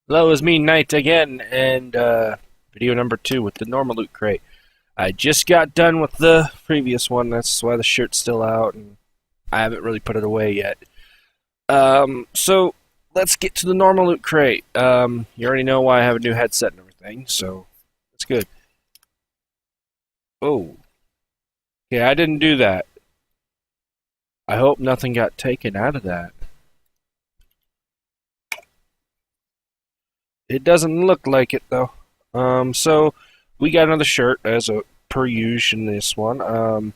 Hello, it's me, Knight, again, and video number 2 with the normal loot crate. I just got done with the previous one, that's why the shirt's still out, and I haven't really put it away yet. So let's get to the normal loot crate. You already know why I have a new headset and everything, so that's good. Oh, yeah, I didn't do that. I hope nothing got taken out of that. It doesn't look like it, though. So we got another shirt as a per usual in this one. Oh,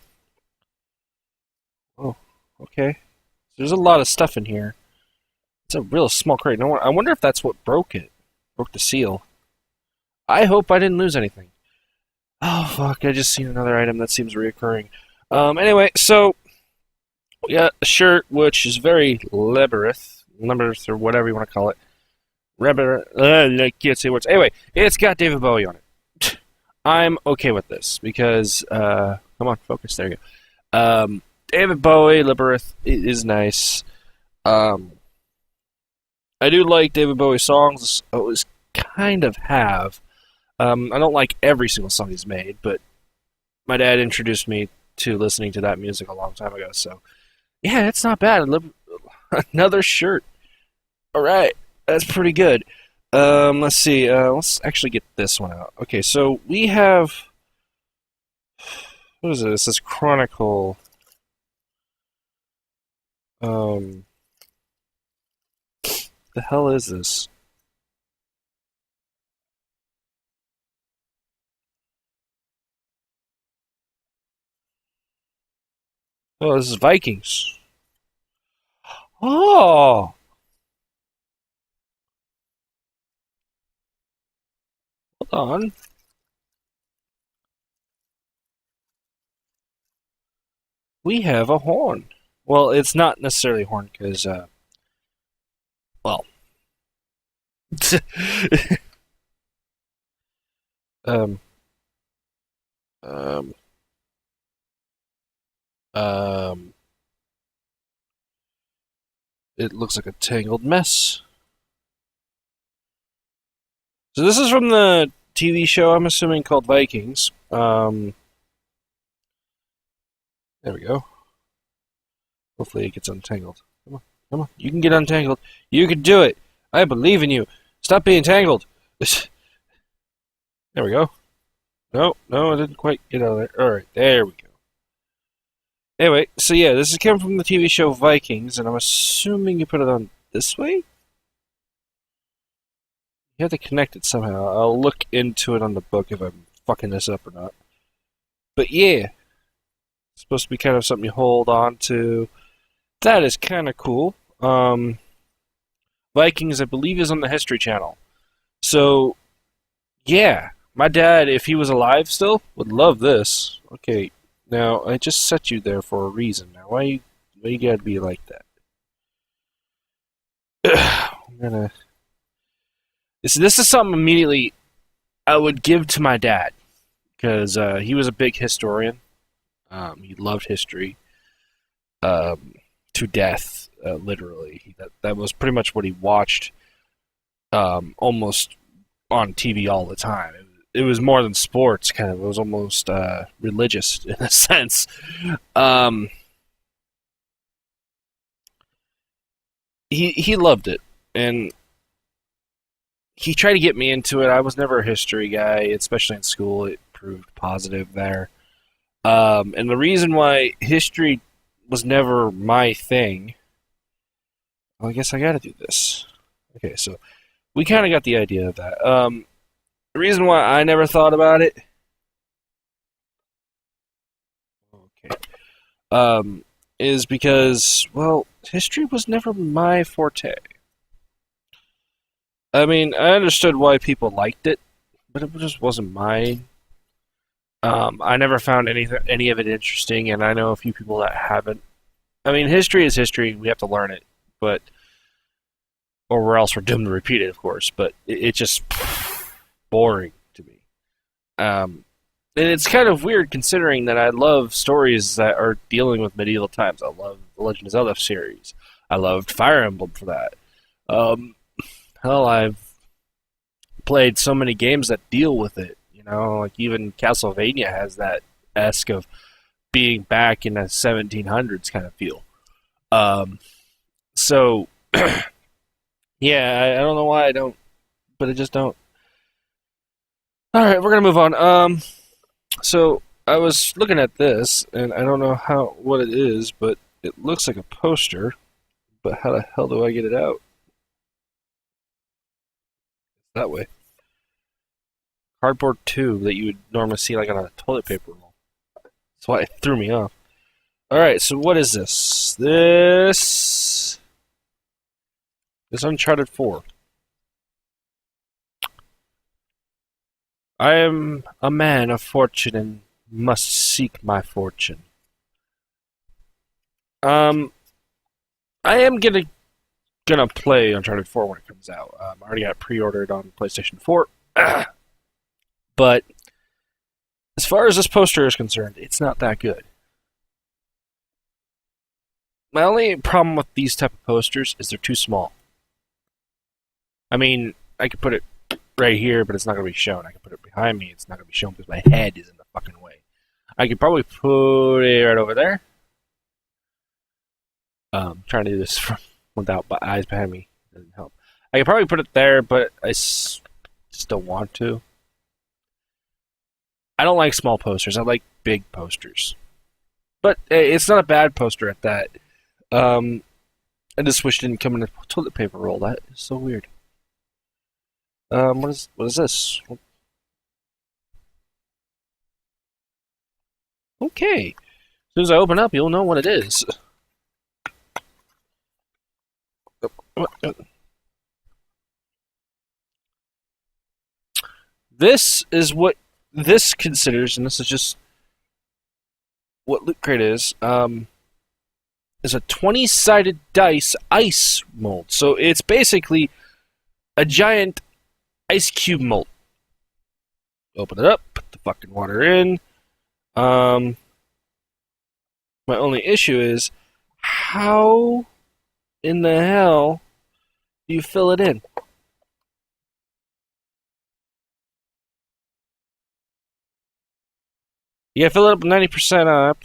okay. There's a lot of stuff in here. It's a real small crate. No, I wonder if that's what broke it. Broke the seal. I hope I didn't lose anything. Oh fuck! I just seen another item that seems reoccurring. Anyway, so we got a shirt which is very labyrinth or whatever you want to call it. I can't say words. Anyway, it's got David Bowie on it. I'm okay with this because come on, focus. There you go. David Bowie, Labyrinth is nice. Um, I do like David Bowie songs. I always kind of have. I don't like every single song he's made, but my dad introduced me to listening to that music a long time ago. So yeah, it's not bad. Another shirt. All right, that's pretty good. Let's see. Let's actually get this one out. Okay, so we have what is this? This is Chronicle. Um, the hell is this? Oh, this is Vikings. Oh, hold on. We have a horn. Well, it's not necessarily a horn because, well, um, um, um, it looks like a tangled mess. So this is from the TV show, I'm assuming, called Vikings. There we go. Hopefully it gets untangled. Come on, come on. You can get untangled. You can do it. I believe in you. Stop being tangled. There we go. No, no, I didn't quite get out of there. Alright, there we go. Anyway, so yeah, this is coming from the TV show Vikings, and I'm assuming you put it on this way? You have to connect it somehow. I'll look into it on the book if I'm fucking this up or not. But yeah, it's supposed to be kind of something you hold on to. That is kind of cool. Vikings, I believe, is on the History Channel. So, yeah, my dad, if he was alive still, would love this. Okay, now I just set you there for a reason. Now, why you gotta be like that? I'm gonna. This is something immediately I would give to my dad because he was a big historian. He loved history to death, literally. That was pretty much what he watched almost on TV all the time. It was more than sports, kind of. It was almost religious in a sense. Um, he loved it, and he tried to get me into it. I was never a history guy, especially in school. It proved positive there. And the reason why history was never my thing, well, I guess I got to do this. Okay, so we kind of got the idea of that. The reason why I never thought about it, okay, is because, well, history was never my forte. I mean, I understood why people liked it, but it just wasn't mine. I never found any of it interesting, and I know a few people that haven't. I mean, history is history. We have to learn it, but or else we're doomed to repeat it, of course. But it's just boring to me. And it's kind of weird considering that I love stories that are dealing with medieval times. I love the Legend of Zelda series. I loved Fire Emblem for that. Um, hell, I've played so many games that deal with it. You know, like even Castlevania has that esque of being back in a 1700s kind of feel. Um, so yeah, I don't know why I don't, but I just don't. All right, we're gonna move on. So I was looking at this, and I don't know what it is, but it looks like a poster. But how the hell do I get it out? That way. Cardboard tube that you would normally see like on a toilet paper roll. That's why it threw me off. All right, so what is this? This Uncharted 4. I am a man of fortune and must seek my fortune. Um, I am gonna play Uncharted 4 when it comes out. I already got it pre-ordered on PlayStation 4, but as far as this poster is concerned, it's not that good. My only problem with these type of posters is they're too small. I mean, I could put it right here, but it's not going to be shown. I could put it behind me. It's not going to be shown because my head is in the fucking way. I could probably put it right over there. Trying to do this without eyes behind me doesn't help. I could probably put it there, but I just don't want to. I don't like small posters. I like big posters. But it's not a bad poster at that. I just wish it didn't come in a toilet paper roll. That is so weird. What is this? Okay. As soon as I open up, you'll know what it is. This is what this considers, and this is just what LootCrate is a 20-sided dice ice mold. So it's basically a giant ice cube mold. Open it up, put the fucking water in. My only issue is, how in the hell do you fill it in? Yeah, fill it up 90% up.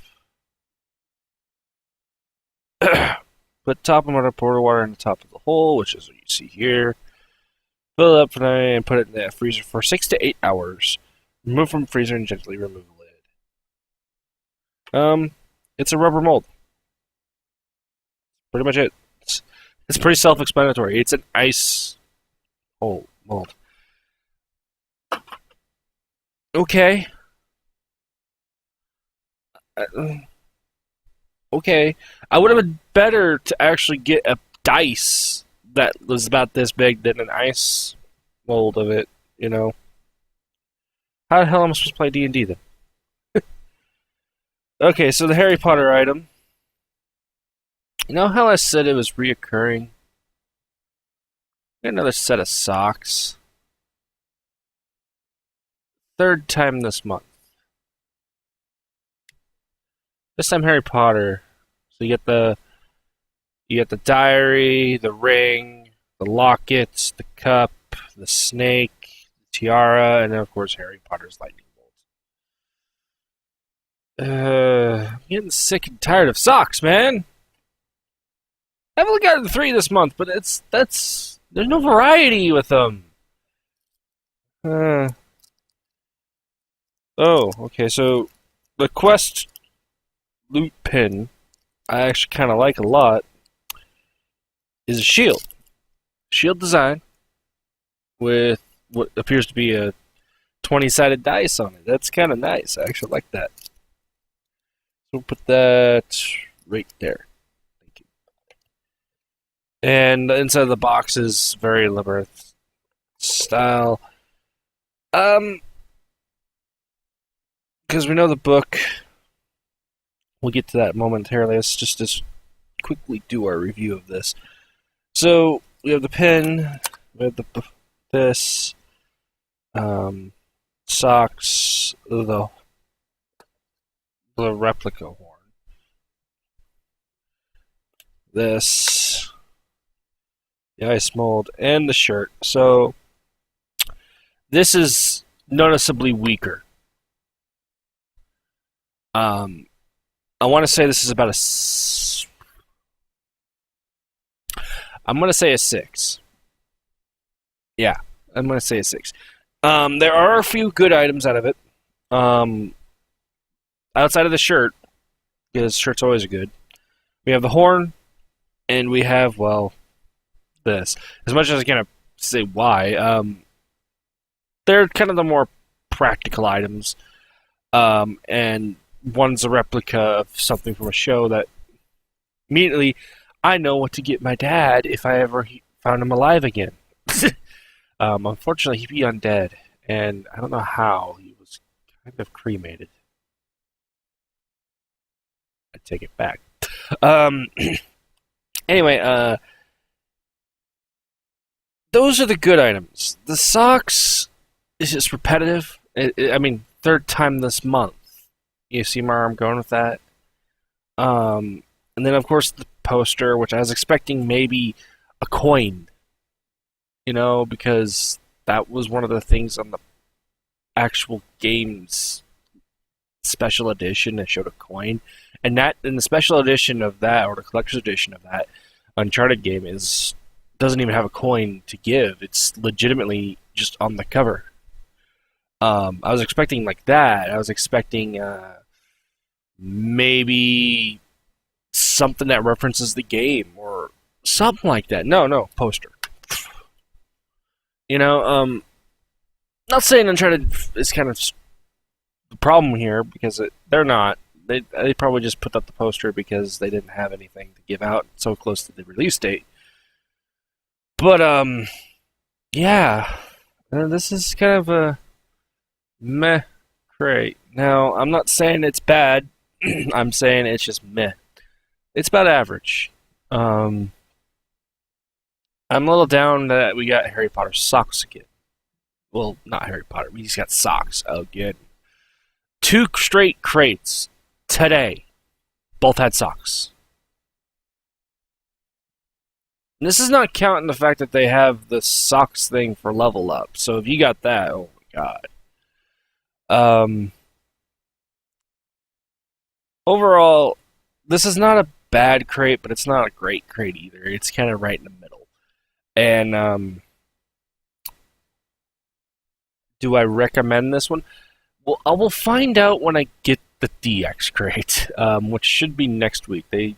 Put top amount of porter water in the top of the hole, which is what you see here. Fill it up and put it in the freezer for 6 to 8 hours. Remove from freezer and gently remove the lid. It's a rubber mold. Pretty much it. It's pretty self-explanatory. It's an ice mold. Okay. Okay. I would have been better to actually get a dice that was about this big than an ice mold of it, you know? How the hell am I supposed to play D&D then? Okay, so the Harry Potter item. You know how I said it was reoccurring? Another set of socks. Third time this month. This time Harry Potter. So you get the diary, the ring, the locket, the cup, the snake, the tiara, and then of course Harry Potter's lightning bolt. I'm getting sick and tired of socks, man. I've only gotten 3 this month, but there's no variety with them. Oh, okay, so the Quest loot pin I actually kind of like a lot is a shield. Shield design with what appears to be a 20-sided dice on it. That's kind of nice. I actually like that. So we'll put that right there. Thank you. And inside of the box is very Labyrinth style. Because we know the book. We'll get to that momentarily. Let's just quickly do our review of this. So we have the pin, we have this, socks, the replica horn, this, the ice mold, and the shirt. So This is noticeably weaker. I want to say this is about I'm going to say a 6. Yeah, I'm going to say a 6. There are a few good items out of it. Um, Outside of the shirt, because shirts always are good. We have the horn, and we have, well, this. As much as I can't say why, they're kind of the more practical items. And one's a replica of something from a show that immediately I know what to get my dad if I ever found him alive again. Unfortunately, he'd be undead, and I don't know how. He was kind of cremated. I take it back. Um, anyway, those are the good items. The socks is just repetitive. I mean, third time this month. You see where I'm going with that? And then, of course, the poster, which I was expecting maybe a coin. Because that was one of the things on the actual game's special edition that showed a coin. And that in the special edition of that, or the collector's edition of that Uncharted game, doesn't even have a coin to give. It's legitimately just on the cover. I was expecting like that. I was expecting maybe something that references the game or something like that. No, poster. Not saying Uncharted is kind of the problem here because they're not. They probably just put up the poster because they didn't have anything to give out so close to the release date. But yeah, this is kind of a meh crate. Now, I'm not saying it's bad. I'm saying it's just meh. It's about average. I'm a little down that we got Harry Potter socks again. Well, not Harry Potter. We just got socks again. 2 straight crates today. Both had socks. And this is not counting the fact that they have the socks thing for level up. So if you got that, oh my god. Overall, this is not a bad crate, but it's not a great crate either. It's kind of right in the middle. And do I recommend this one? Well, I will find out when I get the DX crate, which should be next week. They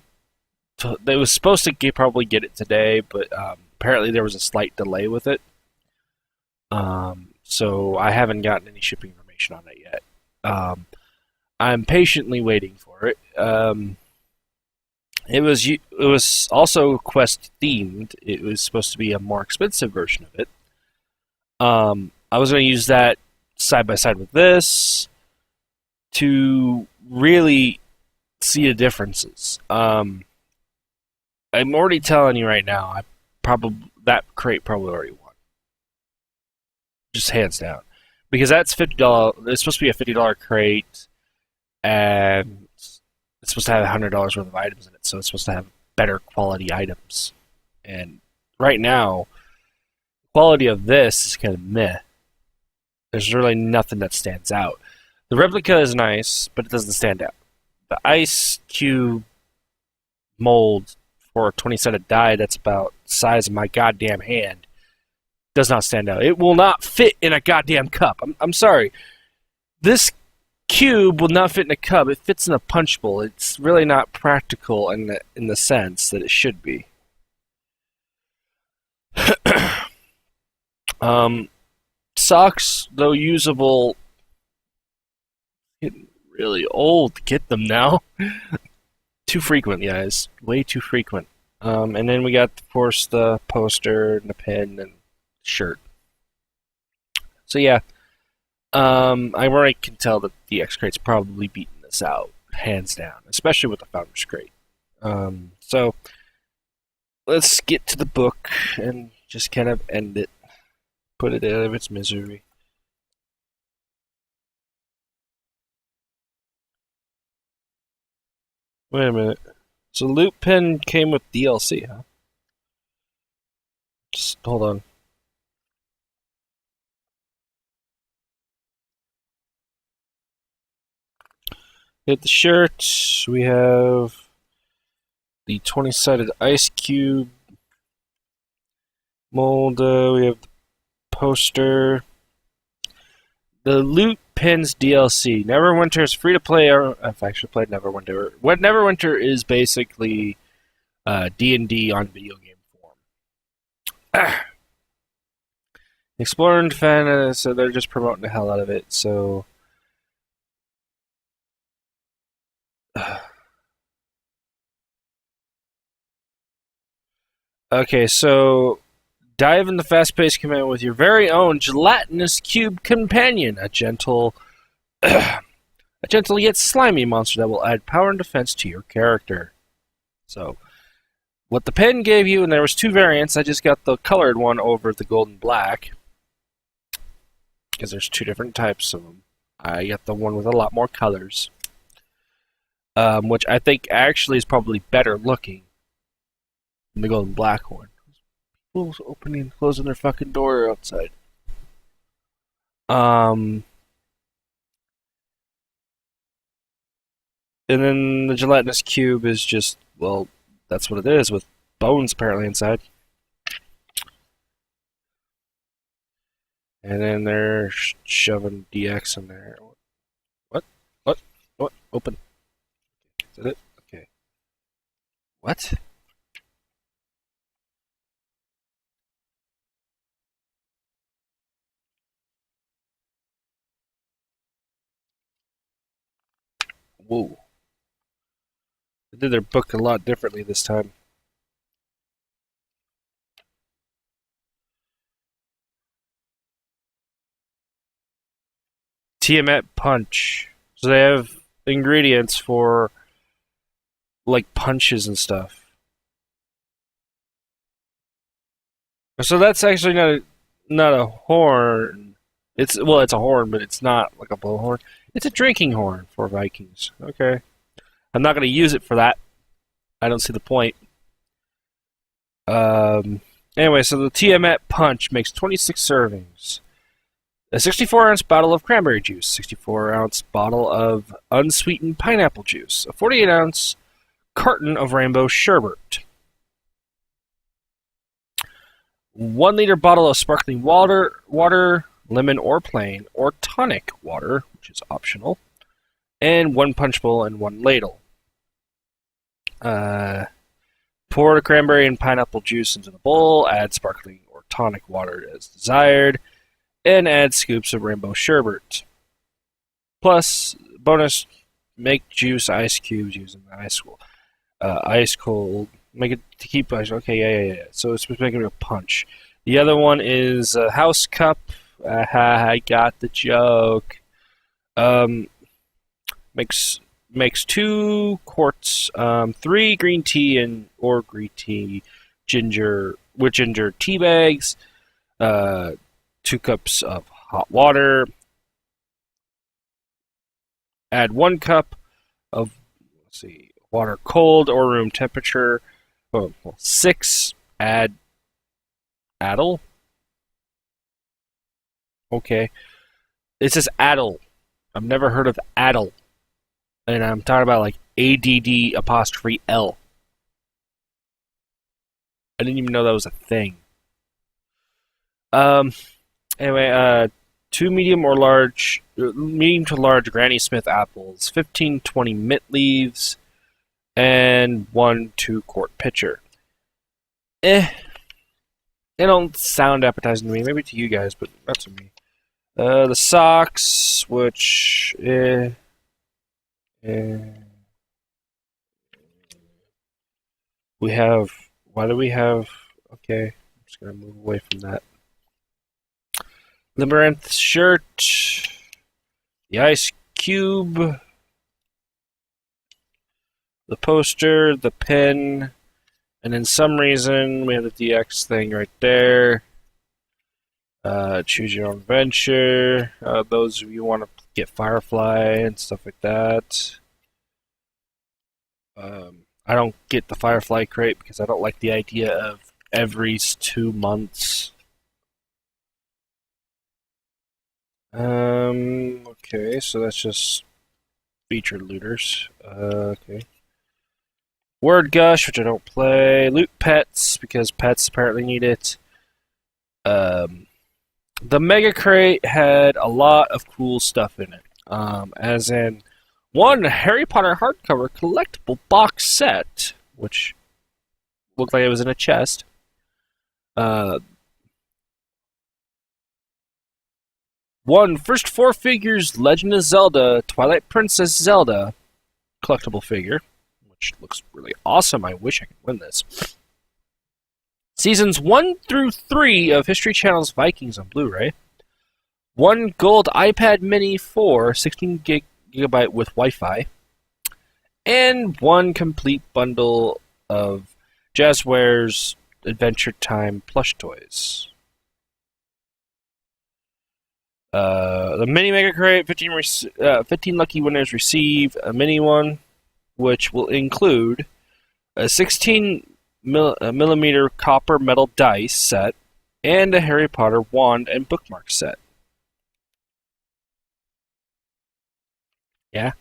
was supposed to probably get it today, but apparently there was a slight delay with it. So I haven't gotten any shipping information on it yet. I'm patiently waiting for it. It was also Quest themed. It was supposed to be a more expensive version of it. I was going to use that side by side with this to really see the differences. I'm already telling you right now, that crate probably already won, just hands down, because that's $50. It's supposed to be a $50 crate, and it's supposed to have $100 worth of items in it, so it's supposed to have better quality items. And right now, the quality of this is kind of meh. There's really nothing that stands out. The replica is nice, but it doesn't stand out. The ice cube mold for a 20-sided die that's about the size of my goddamn hand does not stand out. It will not fit in a goddamn cup. I'm sorry. This cube will not fit in a cup. It fits in a punch bowl. It's really not practical in the sense that it should be. Socks, though usable, getting really old to get them now. Too frequent, guys. Way too frequent. And then we got, of course, the poster and the pin and shirt. So yeah, I already can tell that the X Crate's probably beating this out, hands down, especially with the Founder's Crate. So let's get to the book and just kind of end it. Put it out of its misery. Wait a minute. So Loot Pen came with DLC, huh? Just hold on. Hit the shirt. We have the 20-sided ice cube mold. We have the poster. The Loot Pins DLC. Neverwinter is free to play. I've actually played Neverwinter. What Neverwinter is basically D&D on video game form. Exploring fan, so they're just promoting the hell out of it. So, okay, so dive in the fast-paced command with your very own gelatinous cube companion, a gentle yet slimy monster that will add power and defense to your character. So, what the pen gave you, and there was two variants. I just got the colored one over the gold and black because there's two different types of them. I got the one with a lot more colors, which I think actually is probably better looking than the gold and black one. People's opening and closing their fucking door outside. And then the gelatinous cube is just, well, that's what it is, with bones apparently inside. And then they're shoving DX in there. What? What? What? Open. Is that it? Okay. What? Whoa. They did their book a lot differently this time. Tiamat Punch. So they have ingredients for like punches and stuff. So that's actually not a horn. It's a horn, but it's not like a blowhorn. It's a drinking horn for Vikings. Okay. I'm not going to use it for that. I don't see the point. Anyway, so the Tiamat Punch makes 26 servings. A 64-ounce bottle of cranberry juice, 64-ounce bottle of unsweetened pineapple juice, a 48-ounce carton of rainbow sherbet, 1-liter bottle of sparkling water, lemon or plain, or tonic water, which is optional, and 1 punch bowl and 1 ladle. Pour the cranberry and pineapple juice into the bowl, add sparkling or tonic water as desired, and add scoops of rainbow sherbet. Plus, bonus, make juice ice cubes using the ice cold. Make it to keep ice. Okay, yeah. So it's supposed to make it a punch. The other one is a house cup. I got the joke. Makes 2 quarts, 3 green tea or green tea ginger tea bags, 2 cups of hot water. Add 1 cup of water cold or room temperature. 6. Add addle. Okay, it says addle. I've never heard of addle. And I'm talking about like ADD''L. I didn't even know that was a thing. Anyway, 2 medium to large Granny Smith apples, 15-20 mint leaves, and 1 2-quart pitcher. They don't sound appetizing to me. Maybe to you guys, but not to me. The socks, which we have. Why do we have? Okay, I'm just gonna move away from that. Labyrinth shirt, the ice cube, the poster, the pen, and in some reason we have the DX thing right there. Choose your own adventure. Those of you want to get Firefly and stuff like that. I don't get the Firefly crate because I don't like the idea of every 2 months. Okay, so that's just Featured looters. Okay. Word Gush, which I don't play. Loot Pets, because pets apparently need it. Um, the Mega Crate had a lot of cool stuff in it. As in, one Harry Potter hardcover collectible box set, which looked like it was in a chest. Uh, one first four figures Legend of Zelda Twilight Princess Zelda collectible figure, which looks really awesome. I wish I could win this. Seasons 1 through 3 of History Channel's Vikings on Blu-ray. One gold iPad Mini 4, 16 gigabyte with Wi-Fi. And one complete bundle of Jazzwares Adventure Time plush toys. The Mini Mega Crate, 15 lucky winners receive a mini one, which will include a 16 millimeter copper metal dice set and a Harry Potter wand and bookmark set. Yeah.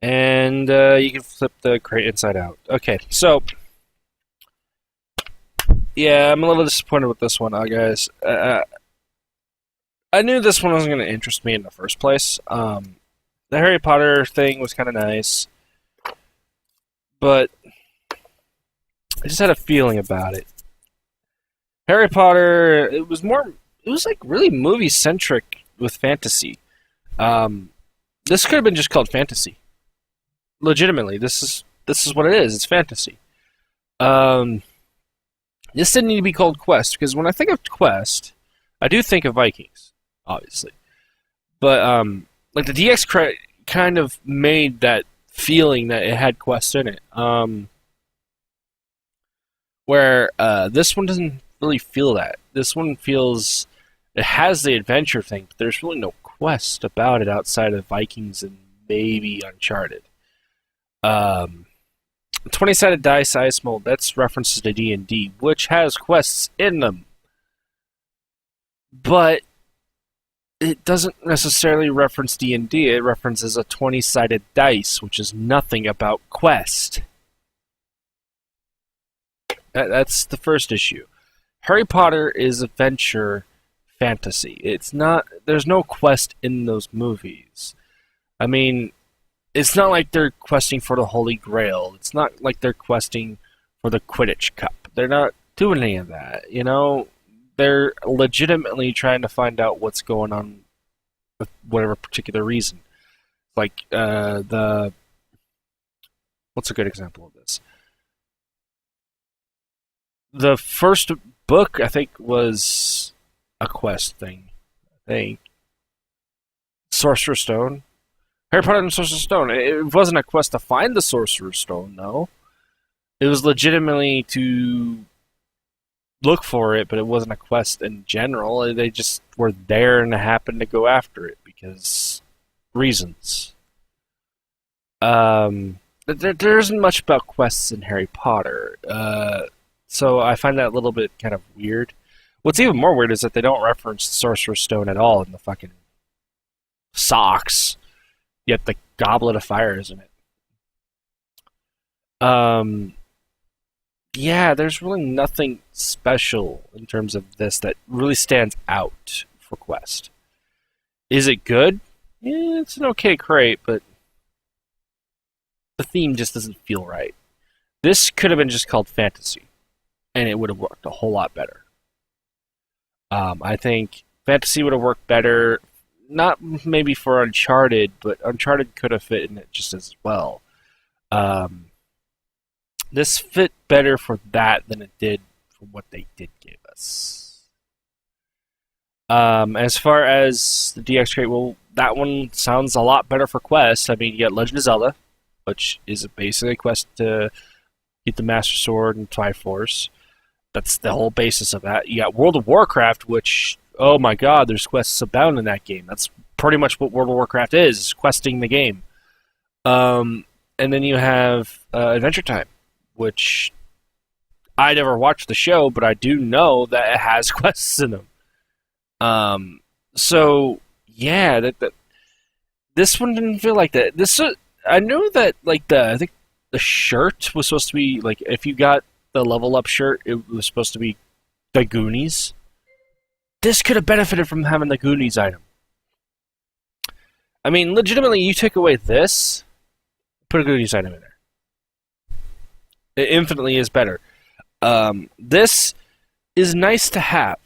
And you can flip the crate inside out. Okay, so yeah, I'm a little disappointed with this one, guys. I knew this one wasn't going to interest me in the first place. The Harry Potter thing was kind of nice, but I just had a feeling about it. Harry Potter, it was like really movie centric with fantasy. This could have been just called fantasy. Legitimately, this is what it is. It's fantasy. This didn't need to be called Quest, because when I think of Quest, I do think of Vikings, obviously. But like the DX Crate kind of made that feeling that it had Quest in it. Where this one doesn't really feel that. This one feels it has the adventure thing, but there's really no quest about it outside of Vikings and maybe Uncharted. 20-sided die size mold, that's references to D&D, which has quests in them. But it doesn't necessarily reference D&D, it references a 20-sided dice, which is nothing about quest. That's the first issue. Harry Potter is adventure fantasy. It's not. There's no quest in those movies. I mean, it's not like they're questing for the Holy Grail. It's not like they're questing for the Quidditch Cup. They're not doing any of that. You know, they're legitimately trying to find out what's going on with whatever particular reason. Like what's a good example of this? The first book, I think, was a quest thing. I think Sorcerer's Stone. Harry Potter and Sorcerer's Stone. It wasn't a quest to find the Sorcerer's Stone, no. It was legitimately to look for it, but it wasn't a quest in general. They just were there and happened to go after it because reasons. There isn't much about quests in Harry Potter. So I find that a little bit kind of weird. What's even more weird is that they don't reference the Sorcerer's Stone at all in the fucking socks, yet the Goblet of Fire is in it. Yeah, there's really nothing special in terms of this that really stands out for Quest. Is it good? Yeah, it's an okay crate, but the theme just doesn't feel right. This could have been just called Fantasy, and it would have worked a whole lot better. I think Fantasy would have worked better, not maybe for Uncharted, but Uncharted could have fit in it just as well. This fit better for that than it did for what they did give us. As far as the DX Crate, well, that one sounds a lot better for Quest. I mean, you got Legend of Zelda, which is basically a quest to get the Master Sword and Triforce. That's the whole basis of that. You got World of Warcraft, which, oh my god, there's quests abound in that game. That's pretty much what World of Warcraft is questing the game. And then you have Adventure Time, which I never watched the show, but I do know that it has quests in them. So yeah, This one didn't feel like that. I knew that like I think the shirt was supposed to be like if you got the level up shirt, it was supposed to be the Goonies. This could have benefited from having the Goonies item. I mean, legitimately, you take away this, put a Goonies item in there. It infinitely is better. This is nice to have.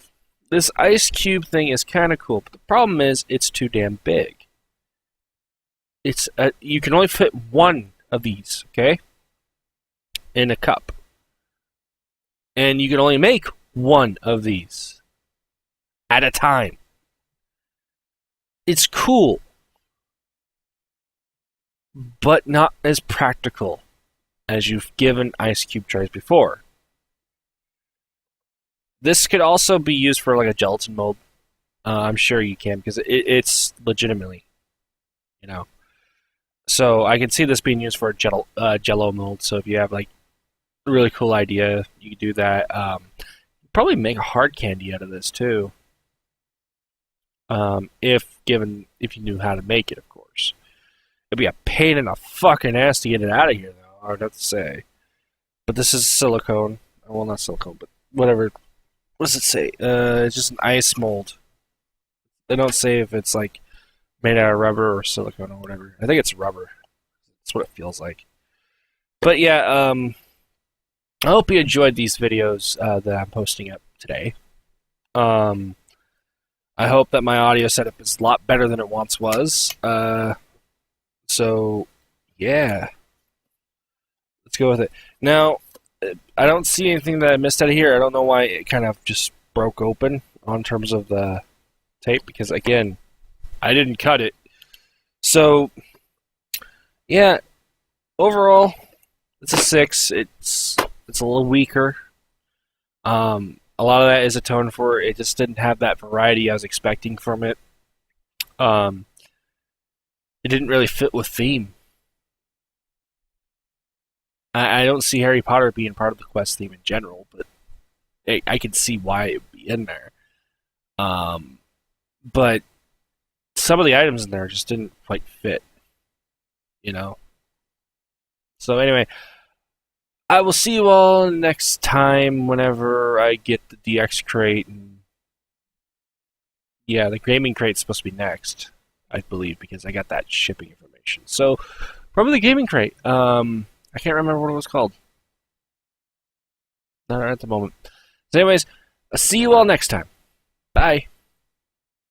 This ice cube thing is kind of cool, but the problem is it's too damn big. You can only fit one of these, okay, in a cup, and you can only make one of these at a time. It's cool, but not as practical as you've given ice cube trays before. This could also be used for like a gelatin mold. I'm sure you can because it's legitimately, you know. So I can see this being used for a Jello mold. So if you have like a really cool idea, you could do that. Probably make a hard candy out of this too. If you knew how to make it, of course. It'd be a pain in the fucking ass to get it out of here, though. I would have to say. But this is silicone. Well, not silicone, but whatever. What does it say? It's just an ice mold. They don't say if it's like made out of rubber or silicone or whatever. I think it's rubber. That's what it feels like. But yeah, I hope you enjoyed these videos that I'm posting up today. I hope that my audio setup is a lot better than it once was. So, yeah. Let's go with it. Now, I don't see anything that I missed out of here. I don't know why it kind of just broke open on terms of the tape, because, again, I didn't cut it. So, yeah, overall, it's a 6. It's a little weaker. A lot of that is atoned for. It just didn't have that variety I was expecting from it. It didn't really fit with theme. I don't see Harry Potter being part of the quest theme in general, but I can see why it would be in there. But some of the items in there just didn't quite fit, you know? So anyway, I will see you all next time whenever I get the DX crate. And yeah, the gaming crate's supposed to be next, I believe, because I got that shipping information. So, probably the gaming crate. I can't remember what it was called. Not at the moment. So anyways, I'll see you all next time. Bye.